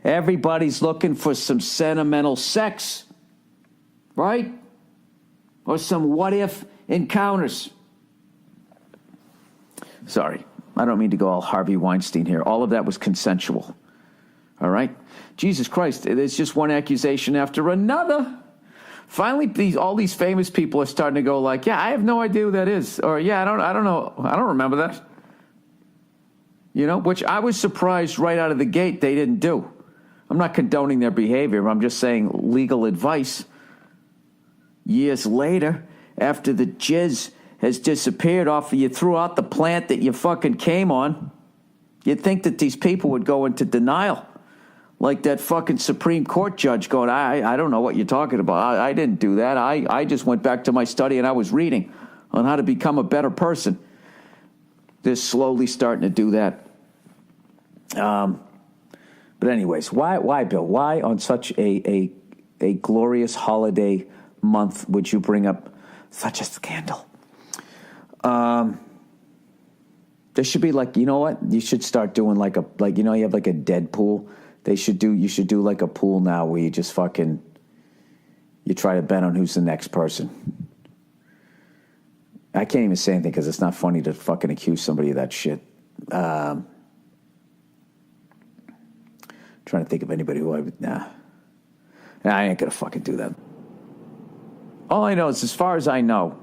Everybody's looking for some sentimental sex, right? Or some what-if encounters. Sorry, I don't mean to go all Harvey Weinstein here. All of that was consensual, all right? Jesus Christ, there's just one accusation after another. Finally, all these famous people are starting to go like, yeah, I have no idea who that is. Or, yeah, I don't know. I don't remember that. You know, which I was surprised right out of the gate they didn't do. I'm not condoning their behavior. I'm just saying legal advice. Years later, after the jizz has disappeared off of you, threw out the plant that you fucking came on, you'd think that these people would go into denial. Like that fucking Supreme Court judge going, I don't know what you're talking about. I didn't do that. I just went back to my study and I was reading on how to become a better person. They're slowly starting to do that. But anyways, why, Bill? Why on such a glorious holiday month would you bring up such a scandal? There should be like, you know what? You should start doing like you know, you have like a dead pool. You should do like a pool now where you just fucking, you try to bet on who's the next person. I can't even say anything because it's not funny to fucking accuse somebody of that shit. Trying to think of anybody who I would, I ain't gonna fucking do that. All I know is, as far as I know,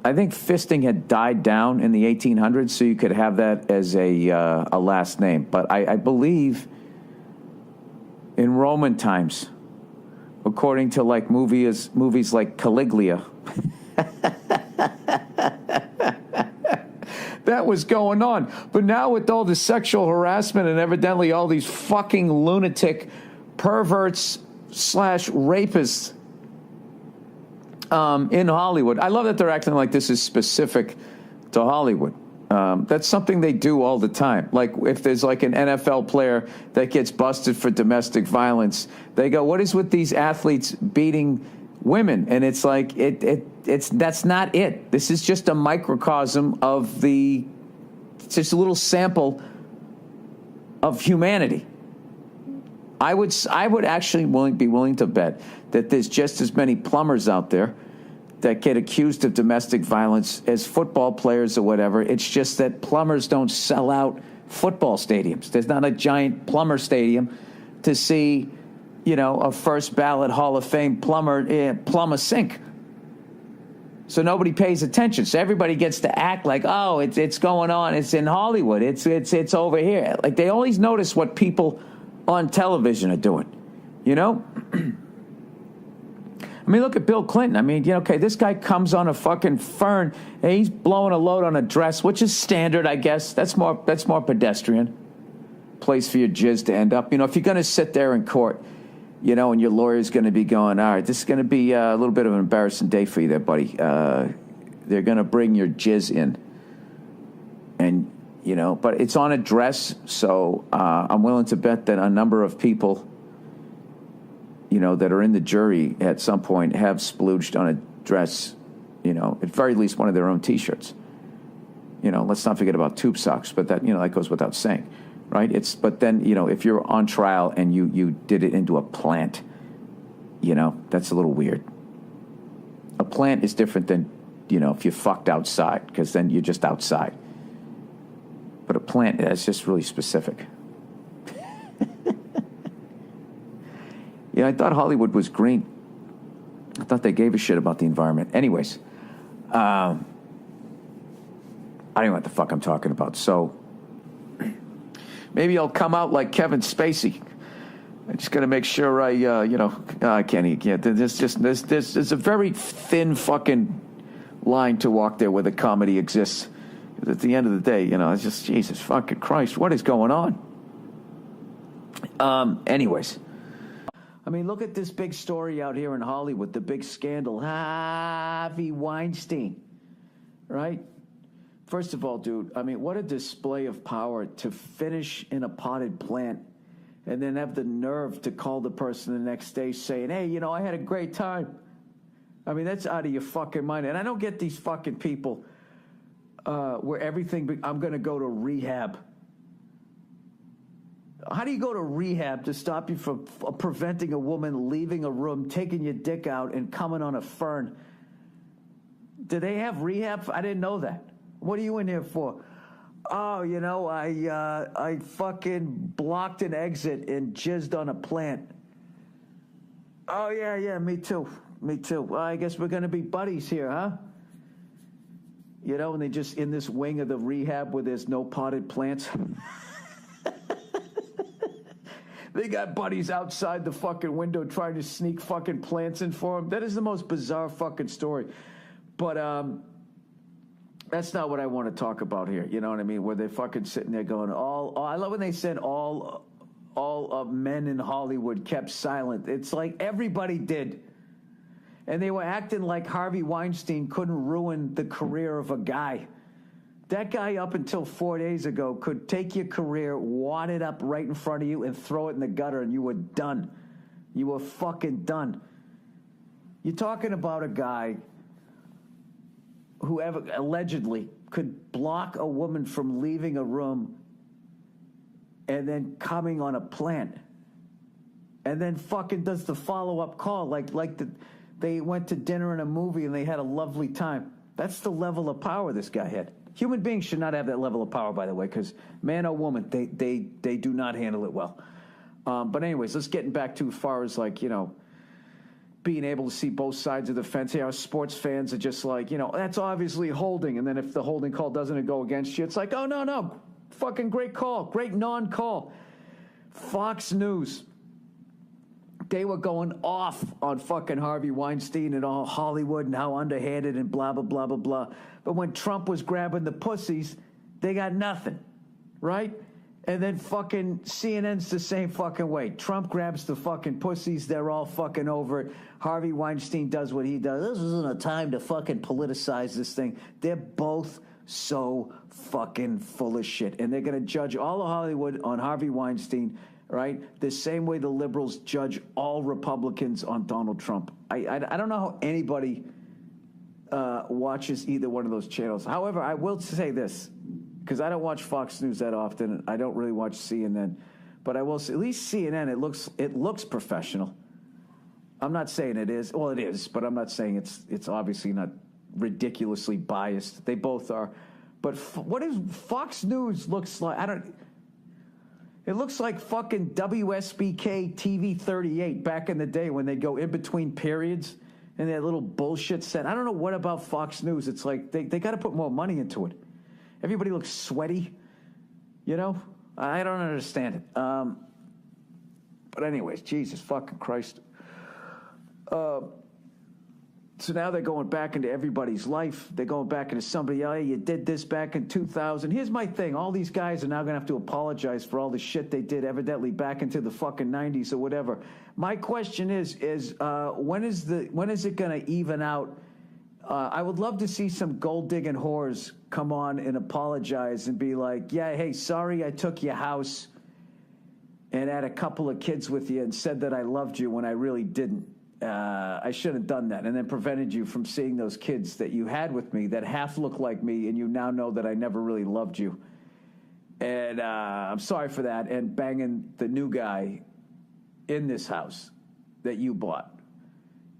I think fisting had died down in the 1800s, so you could have that as a last name. But I believe in Roman times, according to like movies like Caligula, that was going on. But now with all the sexual harassment and evidently all these fucking lunatic perverts / rapists in Hollywood. I love that they're acting like this is specific to Hollywood. That's something they do all the time. Like if there's like an NFL player that gets busted for domestic violence, they go, what is with these athletes beating women? And it's like, that's not it. This is just a microcosm of it's just a little sample of humanity. I would actually be willing to bet that there's just as many plumbers out there that get accused of domestic violence as football players or whatever. It's just that plumbers don't sell out football stadiums. There's not a giant plumber stadium to see, you know, a first ballot Hall of Fame plumber plumb a sink. So nobody pays attention. So everybody gets to act like, oh, it's going on. It's in Hollywood. It's over here. Like they always notice what people on television are doing, you know? I mean, look at Bill Clinton. I mean, you know, okay, this guy comes on a fucking Fern and he's blowing a load on a dress, which is standard, I guess. That's more pedestrian. Place for your jizz to end up. You know, if you're going to sit there in court, you know, and your lawyer's going to be going, all right, this is going to be a little bit of an embarrassing day for you there, buddy. They're going to bring your jizz in. And, you know, but it's on a dress, so I'm willing to bet that a number of people, you know, that are in the jury at some point have splooged on a dress, you know, at very least one of their own T-shirts. You know, let's not forget about tube socks, but that, you know, that goes without saying, right? But then, you know, if you're on trial and you did it into a plant, you know, that's a little weird. A plant is different than, you know, if you fucked outside, because then you're just outside. But a plant, that's just really specific. Yeah, I thought Hollywood was green. I thought they gave a shit about the environment. Anyways, I don't know what the fuck I'm talking about. So maybe I'll come out like Kevin Spacey. I just got to make sure I can't. There's a very thin fucking line to walk there where the comedy exists. At the end of the day, you know, it's just, Jesus fucking Christ, what is going on? Anyways. I mean, look at this big story out here in Hollywood, the big scandal. Harvey Weinstein, right? First of all, dude, I mean, what a display of power to finish in a potted plant and then have the nerve to call the person the next day saying, hey, you know, I had a great time. I mean, that's out of your fucking mind. And I don't get these fucking people where everything, I'm going to go to rehab. How do you go to rehab to stop you from preventing a woman leaving a room, taking your dick out, and coming on a fern? Do they have rehab? I didn't know that. What are you in here for? Oh, I fucking blocked an exit and jizzed on a plant. Oh, yeah, me too. Well, I guess we're going to be buddies here, huh? And they just in this wing of the rehab where there's no potted plants. They got buddies outside the fucking window trying to sneak fucking plants in for them. That is the most bizarre fucking story. But that's not what I want to talk about here. You know what I mean? Where they're fucking sitting there going, I love when they said all men in Hollywood kept silent. It's like everybody did. And they were acting like Harvey Weinstein couldn't ruin the career of a guy. That guy up until 4 days ago could take your career, wad it up right in front of you, and throw it in the gutter, and you were done. You were fucking done. You're talking about a guy who allegedly could block a woman from leaving a room and then coming on a plant. And then fucking does the follow-up call like they went to dinner and a movie and they had a lovely time. That's the level of power this guy had. Human beings should not have that level of power, by the way, because man or woman, they do not handle it well. But anyways, let's get back to as far as being able to see both sides of the fence. Our sports fans are just like, that's obviously holding. And then if the holding call doesn't go against you, it's like, oh, no, fucking great call, great non-call. Fox News. They were going off on fucking Harvey Weinstein and all Hollywood and how underhanded and blah, blah, blah, blah, blah. But when Trump was grabbing the pussies, they got nothing, right? And then fucking CNN's the same fucking way. Trump grabs the fucking pussies. They're all fucking over it. Harvey Weinstein does what he does. This isn't a time to fucking politicize this thing. They're both so fucking full of shit. And they're going to judge all of Hollywood on Harvey Weinstein, right? The same way the liberals judge all Republicans on Donald Trump. I don't know how anybody watches either one of those channels. However, I will say this, because I don't watch Fox News that often. I don't really watch CNN. But I will say, at least CNN, it looks professional. I'm not saying it is. Well, it is, but I'm not saying it's obviously not ridiculously biased. They both are. But what is Fox News looks like? It looks like fucking WSBK TV 38 back in the day when they go in between periods and that little bullshit set. I don't know what about Fox News. It's like they got to put more money into it. Everybody looks sweaty, I don't understand it. But anyways, Jesus fucking Christ. So now they're going back into everybody's life. They're going back into somebody, you did this back in 2000. Here's my thing. All these guys are now going to have to apologize for all the shit they did evidently back into the fucking 90s or whatever. My question is when is it going to even out? I would love to see some gold-digging whores come on and apologize and be like, yeah, hey, sorry I took your house and had a couple of kids with you and said that I loved you when I really didn't. I should have done that and then prevented you from seeing those kids that you had with me that half look like me, and you now know that I never really loved you. And I'm sorry for that, and banging the new guy in this house that you bought.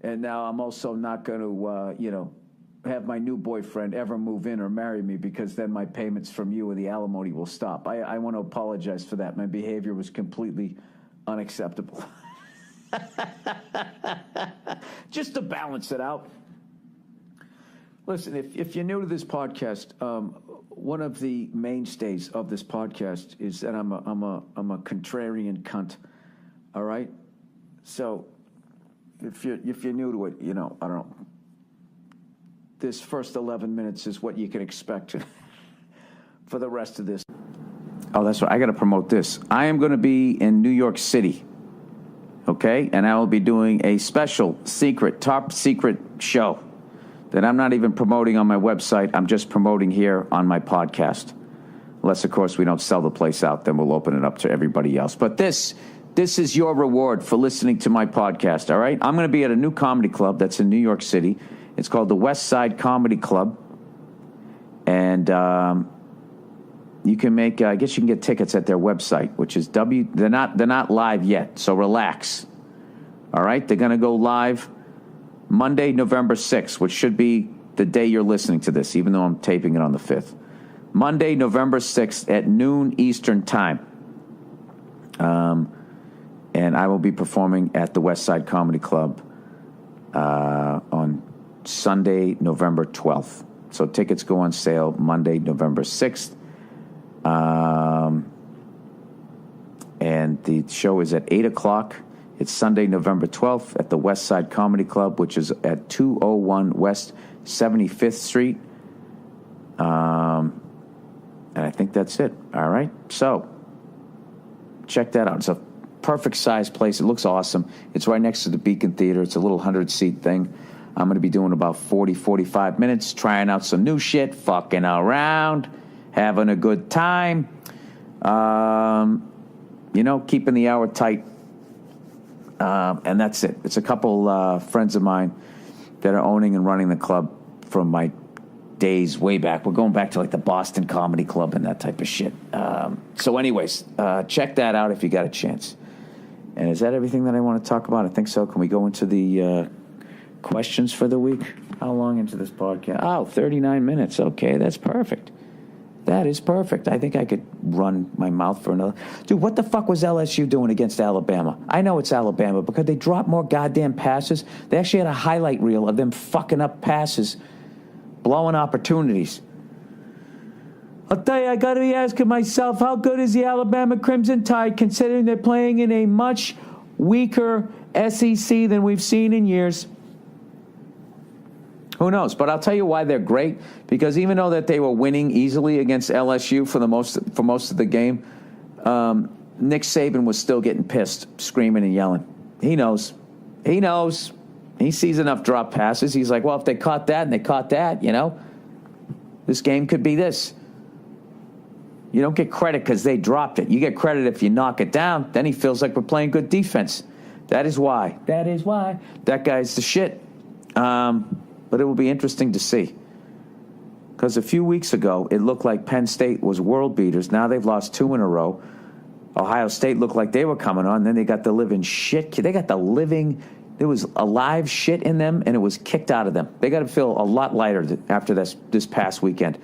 And now I'm also not going to, have my new boyfriend ever move in or marry me, because then my payments from you or the alimony will stop. I want to apologize for that. My behavior was completely unacceptable. Just to balance it out. Listen, if you're new to this podcast, one of the mainstays of this podcast is that I'm a contrarian cunt. All right, so if you're new to it, I don't know. This first 11 minutes is what you can expect for the rest of this. Oh, that's right. I got to promote this. I am going to be in New York City. Okay, and I will be doing a special, top secret show that I'm not even promoting on my website. I'm just promoting here on my podcast. Unless, of course, we don't sell the place out, then we'll open it up to everybody else. But this is your reward for listening to my podcast, all right? I'm going to be at a new comedy club that's in New York City. It's called the West Side Comedy Club. And, you can make. I guess you can get tickets at their website, which is They're not live yet, so relax. All right, they're going to go live Monday, November 6th, which should be the day you're listening to this, even though I'm taping it on the 5th. Monday, November 6th at noon Eastern Time. And I will be performing at the West Side Comedy Club on Sunday, November 12th. So tickets go on sale Monday, November 6th. And the show is at 8 o'clock. It's Sunday, November 12th at the West Side Comedy Club, which is at 201 West 75th Street. And I think that's it. All right. So check that out. It's a perfect size place. It looks awesome. It's right next to the Beacon Theater. It's a little 100-seat thing. I'm going to be doing about 45 minutes, trying out some new shit, fucking around, having a good time. Keeping the hour tight. And that's it. It's a couple friends of mine that are owning and running the club from my days way back. We're going back to like the Boston Comedy Club and that type of shit. So anyways, check that out if you got a chance. And is that everything that I want to talk about? I think so. Can we go into the questions for the week? How long into this podcast? Oh, 39 minutes. Okay, that's perfect. That is perfect. I think I could run my mouth for another. Dude, what the fuck was LSU doing against Alabama? I know it's Alabama because they dropped more goddamn passes. They actually had a highlight reel of them fucking up passes, blowing opportunities. I'll tell you, I got to be asking myself, how good is the Alabama Crimson Tide considering they're playing in a much weaker SEC than we've seen in years? Who knows? But I'll tell you why they're great. Because even though that they were winning easily against LSU for most of the game, Nick Saban was still getting pissed, screaming and yelling. He knows. He sees enough drop passes. He's like, well, if they caught that and they caught that, this game could be this. You don't get credit because they dropped it. You get credit if you knock it down. Then he feels like we're playing good defense. That is why. That guy's the shit. But it will be interesting to see. Because a few weeks ago, it looked like Penn State was world beaters. Now they've lost 2 in a row. Ohio State looked like they were coming on. Then they got the living shit. There was alive shit in them, and it was kicked out of them. They got to feel a lot lighter after this past weekend.